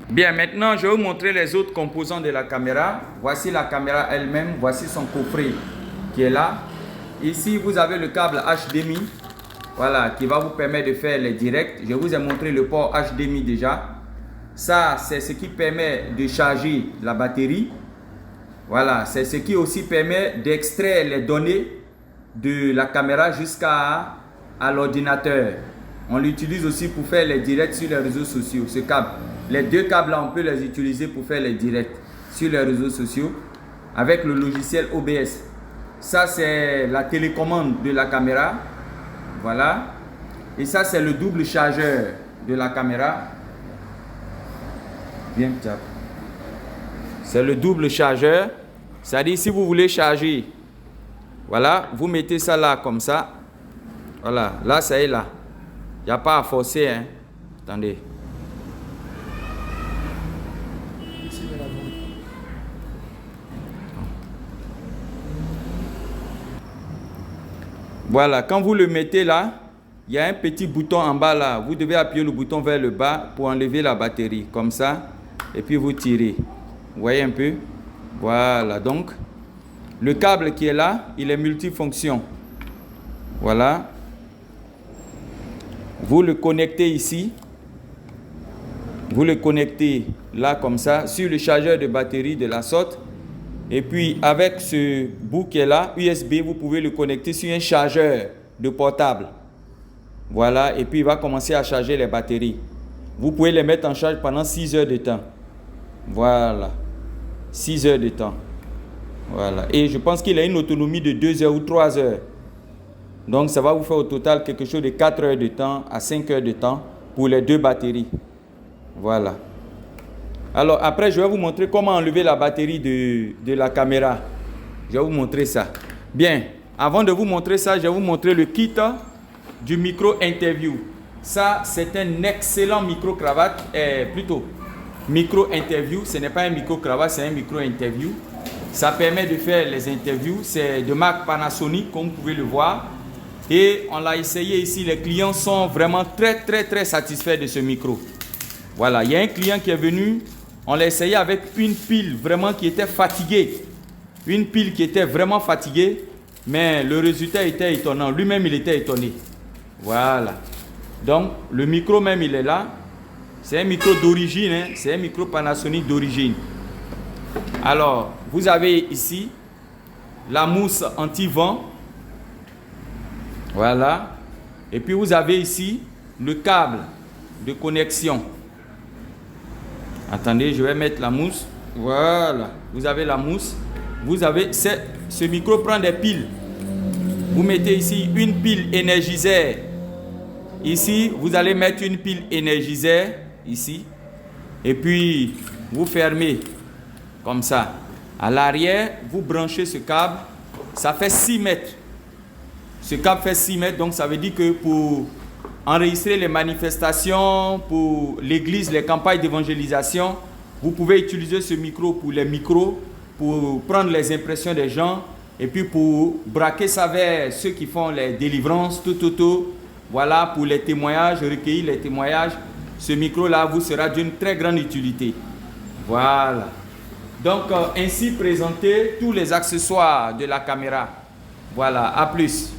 Bien, maintenant, je vais vous montrer les autres composants de la caméra. Voici la caméra elle-même. Voici son coffret qui est là. Ici, vous avez le câble HDMI. Voilà, qui va vous permettre de faire les directs. Je vous ai montré le port HDMI déjà. Ça, c'est ce qui permet de charger la batterie. Voilà, c'est ce qui aussi permet d'extraire les données de la caméra jusqu'à l'ordinateur. On l'utilise aussi pour faire les directs sur les réseaux sociaux. Ce câble, les deux câbles là, on peut les utiliser pour faire les directs sur les réseaux sociaux avec le logiciel OBS. Ça, c'est la télécommande de la caméra. Voilà. Et ça, c'est le double chargeur de la caméra. Bien, c'est le double chargeur. C'est-à-dire, si vous voulez charger, voilà, vous mettez ça là comme ça. Voilà, là, ça est là. Il n'y a pas à forcer, hein. Attendez. Voilà, quand vous le mettez là, il y a un petit bouton en bas là. Vous devez appuyer le bouton vers le bas pour enlever la batterie. Comme ça. Et puis vous tirez. Vous voyez un peu? Voilà, donc. Le câble qui est là, il est multifonction. Voilà. Vous le connectez ici. Vous le connectez là comme ça sur le chargeur de batterie de la sorte. Et puis avec ce bout qui est là, USB, vous pouvez le connecter sur un chargeur de portable. Voilà, et puis il va commencer à charger les batteries. Vous pouvez les mettre en charge pendant 6 heures de temps. Voilà, 6 heures de temps. Voilà, et je pense qu'il a une autonomie de 2 heures ou 3 heures. Donc ça va vous faire au total quelque chose de 4 heures de temps à 5 heures de temps pour les deux batteries. Voilà. Alors après, je vais vous montrer comment enlever la batterie de la caméra. Je vais vous montrer ça. Bien, avant de vous montrer ça, je vais vous montrer le kit du micro interview. Ça, c'est un excellent micro-cravate, plutôt micro-interview. Ce n'est pas un micro-cravate, c'est un micro-interview. Ça permet de faire les interviews. C'est de marque Panasonic, comme vous pouvez le voir. Et on l'a essayé ici. Les clients sont vraiment très satisfaits de ce micro. Voilà, il y a un client qui est venu. On l'a essayé avec une pile vraiment qui était fatiguée. Une pile qui était vraiment fatiguée. Mais le résultat était étonnant. Lui-même, il était étonné. Voilà. Donc, le micro même, il est là. C'est un micro d'origine. Hein? C'est un micro Panasonic d'origine. Alors, vous avez ici la mousse anti-vent. Voilà. Et puis, vous avez ici le câble de connexion. Attendez, je vais mettre la mousse. Voilà. Vous avez la mousse. Vous avez... Ce micro prend des piles. Vous mettez ici une pile énergiseur. Ici, vous allez mettre une pile énergiseur. Ici. Et puis, vous fermez. Comme ça. À l'arrière, vous branchez ce câble. Ça fait 6 mètres. Ce câble fait 6 mètres. Donc, ça veut dire que pour enregistrer les manifestations, pour l'église, les campagnes d'évangélisation, vous pouvez utiliser ce micro pour les micros, pour prendre les impressions des gens, et puis pour braquer ça vers ceux qui font les délivrances, tout. Voilà, pour les témoignages, recueillir les témoignages. Ce micro-là vous sera d'une très grande utilité. Voilà. Donc, ainsi présentés tous les accessoires de la caméra. Voilà, à plus.